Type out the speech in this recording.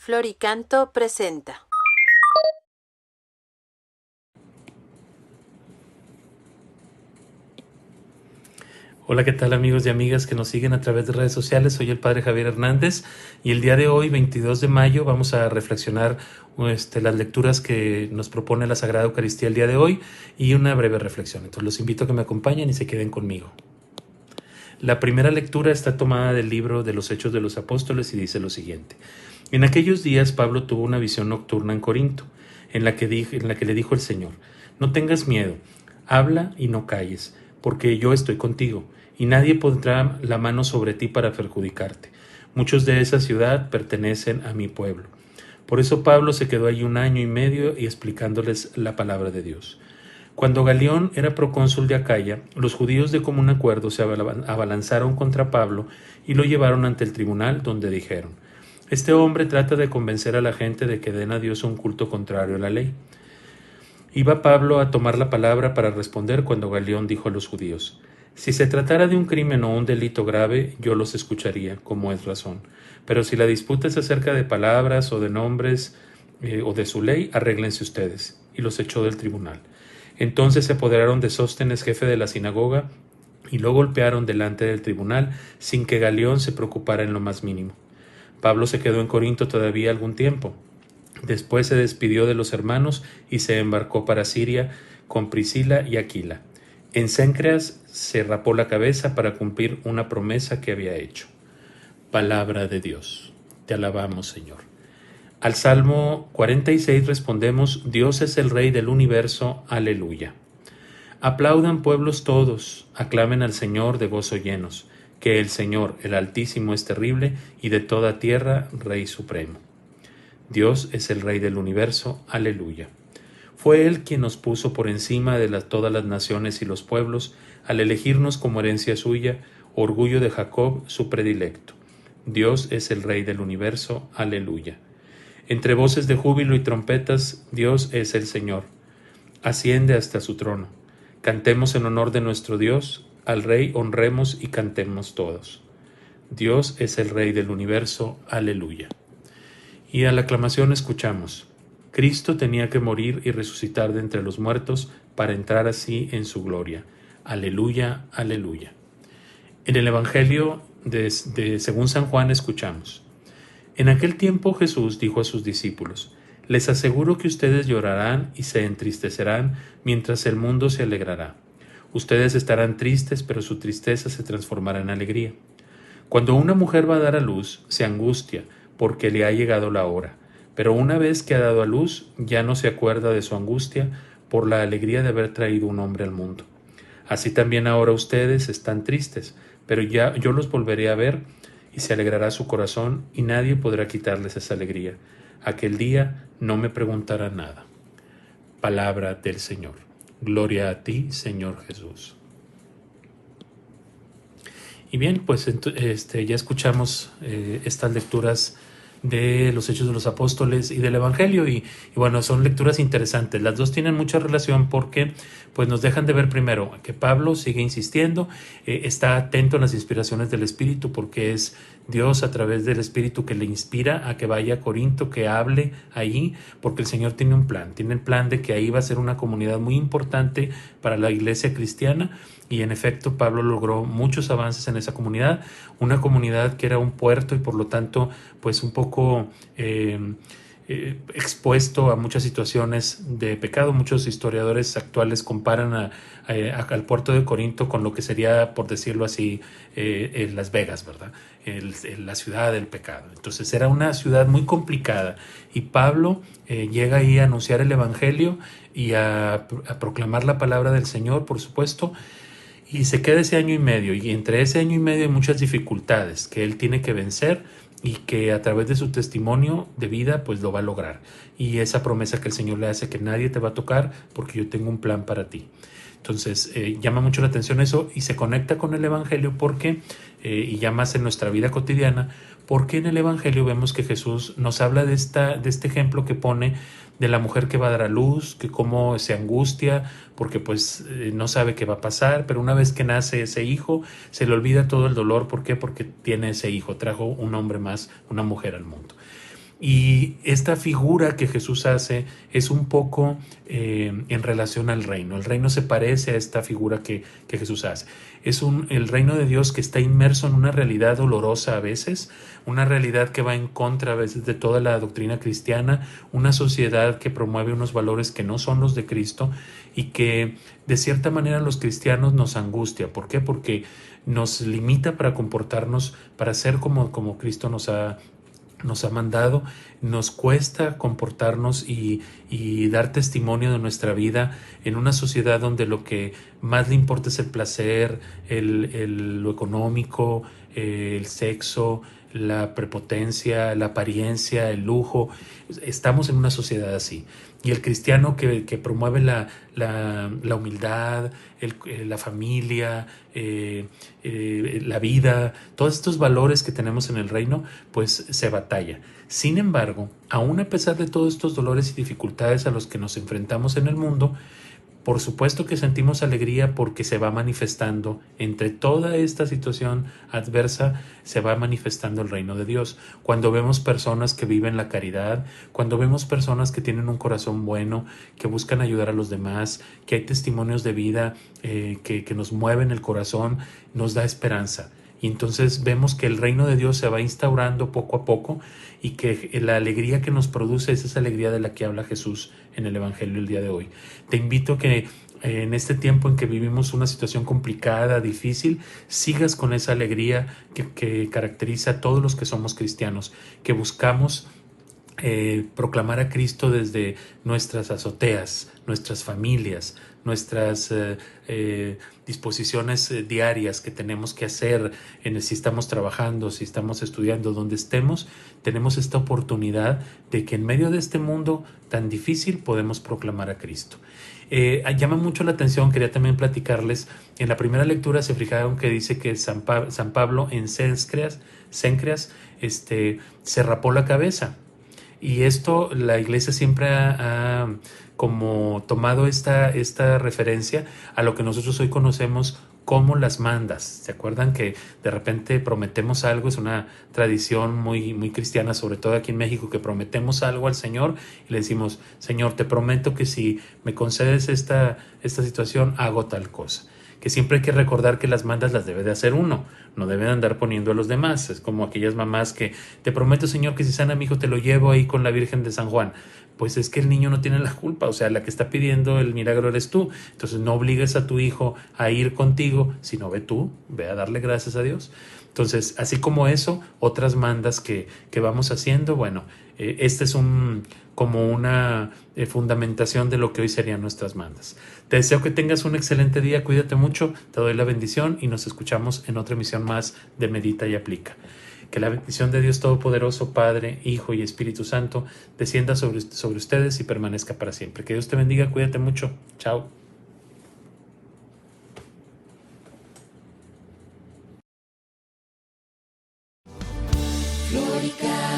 Floricanto presenta. Hola, ¿qué tal amigos y amigas que nos siguen a través de redes sociales? Soy el Padre Javier Hernández y el día de hoy, 22 de mayo, vamos a reflexionar las lecturas que nos propone la Sagrada Eucaristía el día de hoy y una breve reflexión. Entonces los invito a que me acompañen y se queden conmigo. La primera lectura está tomada del libro de los Hechos de los Apóstoles y dice lo siguiente. En aquellos días Pablo tuvo una visión nocturna en Corinto, en la que le dijo el Señor: no tengas miedo, habla y no calles, porque yo estoy contigo, y nadie pondrá la mano sobre ti para perjudicarte. Muchos de esa ciudad pertenecen a mi pueblo. Por eso Pablo se quedó allí 1 año y medio y explicándoles la palabra de Dios. Cuando Galión era procónsul de Acaya, los judíos de común acuerdo se abalanzaron contra Pablo y lo llevaron ante el tribunal, donde dijeron: este hombre trata de convencer a la gente de que den a Dios un culto contrario a la ley. Iba Pablo a tomar la palabra para responder cuando Galión dijo a los judíos: si se tratara de un crimen o un delito grave, yo los escucharía, como es razón. Pero si la disputa es acerca de palabras o de nombres o de su ley, arréglense ustedes. Y los echó del tribunal. Entonces se apoderaron de Sóstenes, jefe de la sinagoga, y lo golpearon delante del tribunal, sin que Galión se preocupara en lo más mínimo. Pablo se quedó en Corinto todavía algún tiempo. Después se despidió de los hermanos y se embarcó para Siria con Priscila y Aquila. En Cencreas se rapó la cabeza para cumplir una promesa que había hecho. Palabra de Dios. Te alabamos, Señor. Al Salmo 46 respondemos: Dios es el Rey del universo. Aleluya. Aplaudan pueblos todos, aclamen al Señor de gozo llenos, que el Señor, el Altísimo, es terrible y de toda tierra Rey supremo. Dios es el Rey del universo. Aleluya. Fue Él quien nos puso por encima de todas las naciones y los pueblos, al elegirnos como herencia suya, orgullo de Jacob, su predilecto. Dios es el Rey del universo. Aleluya. Entre voces de júbilo y trompetas, Dios es el Señor. Asciende hasta su trono. Cantemos en honor de nuestro Dios, al Rey honremos y cantemos todos. Dios es el Rey del universo. Aleluya. Y a la aclamación escuchamos: Cristo tenía que morir y resucitar de entre los muertos para entrar así en su gloria. Aleluya, aleluya. En el Evangelio según San Juan escuchamos: en aquel tiempo Jesús dijo a sus discípulos: les aseguro que ustedes llorarán y se entristecerán mientras el mundo se alegrará. Ustedes estarán tristes, pero su tristeza se transformará en alegría. Cuando una mujer va a dar a luz, se angustia porque le ha llegado la hora, pero una vez que ha dado a luz, ya no se acuerda de su angustia por la alegría de haber traído un hombre al mundo. Así también ahora ustedes están tristes, pero ya yo los volveré a ver y se alegrará su corazón y nadie podrá quitarles esa alegría. Aquel día no me preguntarán nada. Palabra del Señor. Gloria a ti, Señor Jesús. Y bien, pues ya escuchamos estas lecturas de los Hechos de los Apóstoles y del Evangelio y bueno, son lecturas interesantes. Las dos tienen mucha relación porque pues nos dejan de ver primero que Pablo sigue insistiendo, está atento a las inspiraciones del Espíritu porque es Dios a través del Espíritu que le inspira a que vaya a Corinto, que hable ahí, porque el Señor tiene el plan de que ahí va a ser una comunidad muy importante para la iglesia cristiana. Y en efecto Pablo logró muchos avances en esa comunidad, una comunidad que era un puerto y por lo tanto pues un poco expuesto a muchas situaciones de pecado. Muchos historiadores actuales comparan al puerto de Corinto con lo que sería, por decirlo así, Las Vegas, ¿verdad? La ciudad del pecado. Entonces era una ciudad muy complicada y Pablo llega ahí a anunciar el Evangelio y a proclamar la palabra del Señor, por supuesto. Y se queda ese 1 año y medio, y entre ese 1 año y medio hay muchas dificultades que él tiene que vencer y que a través de su testimonio de vida pues lo va a lograr. Y esa promesa que el Señor le hace, que nadie te va a tocar porque yo tengo un plan para ti. Entonces llama mucho la atención eso y se conecta con el Evangelio porque, y ya más en nuestra vida cotidiana, porque en el Evangelio vemos que Jesús nos habla de este ejemplo que pone de la mujer que va a dar a luz, que cómo se angustia porque pues no sabe qué va a pasar, pero una vez que nace ese hijo se le olvida todo el dolor. ¿Por qué? Porque tiene ese hijo, trajo un hombre más, una mujer al mundo. Y esta figura que Jesús hace es un poco en relación al reino. El reino se parece a esta figura que Jesús hace. Es el reino de Dios que está inmerso en una realidad dolorosa a veces, una realidad que va en contra a veces de toda la doctrina cristiana, una sociedad que promueve unos valores que no son los de Cristo y que de cierta manera los cristianos nos angustia. ¿Por qué? Porque nos limita para comportarnos, para ser como Cristo nos ha mandado, nos cuesta comportarnos y dar testimonio de nuestra vida en una sociedad donde lo que más le importa es el placer, lo económico, el sexo, la prepotencia, la apariencia, el lujo. Estamos en una sociedad así. Y el cristiano que promueve la humildad, la familia, la vida, todos estos valores que tenemos en el reino, pues se batalla. Sin embargo, aún a pesar de todos estos dolores y dificultades a los que nos enfrentamos en el mundo, por supuesto que sentimos alegría porque se va manifestando entre toda esta situación adversa, se va manifestando el reino de Dios. Cuando vemos personas que viven la caridad, cuando vemos personas que tienen un corazón bueno, que buscan ayudar a los demás, que hay testimonios de vida que nos mueven el corazón, nos da esperanza. Y entonces vemos que el reino de Dios se va instaurando poco a poco y que la alegría que nos produce es esa alegría de la que habla Jesús en el Evangelio el día de hoy. Te invito a que en este tiempo en que vivimos una situación complicada, difícil, sigas con esa alegría que caracteriza a todos los que somos cristianos, que buscamos proclamar a Cristo desde nuestras azoteas, nuestras familias, nuestras disposiciones diarias que tenemos que hacer, si estamos trabajando, si estamos estudiando, donde estemos, tenemos esta oportunidad de que en medio de este mundo tan difícil podemos proclamar a Cristo. Llama mucho la atención, quería también platicarles, en la primera lectura se fijaron que dice que San Pablo en Cencreas se rapó la cabeza. Y esto la iglesia siempre ha como tomado esta referencia a lo que nosotros hoy conocemos como las mandas. ¿Se acuerdan que de repente prometemos algo? Es una tradición muy, muy cristiana, sobre todo aquí en México, que prometemos algo al Señor y le decimos, Señor, te prometo que si me concedes esta situación, hago tal cosa. Que siempre hay que recordar que las mandas las debe de hacer uno, no debe de andar poniendo a los demás. Es como aquellas mamás que te prometo, Señor, que si sana mi hijo te lo llevo ahí con la Virgen de San Juan. Pues es que el niño no tiene la culpa, o sea, la que está pidiendo el milagro eres tú. Entonces no obligues a tu hijo a ir contigo, sino ve tú, ve a darle gracias a Dios. Entonces, así como eso, otras mandas que vamos haciendo, bueno, este es como una fundamentación de lo que hoy serían nuestras mandas. Te deseo que tengas un excelente día, cuídate mucho, te doy la bendición y nos escuchamos en otra emisión más de Medita y Aplica. Que la bendición de Dios Todopoderoso, Padre, Hijo y Espíritu Santo, descienda sobre ustedes y permanezca para siempre. Que Dios te bendiga, cuídate mucho. Chao. Florica.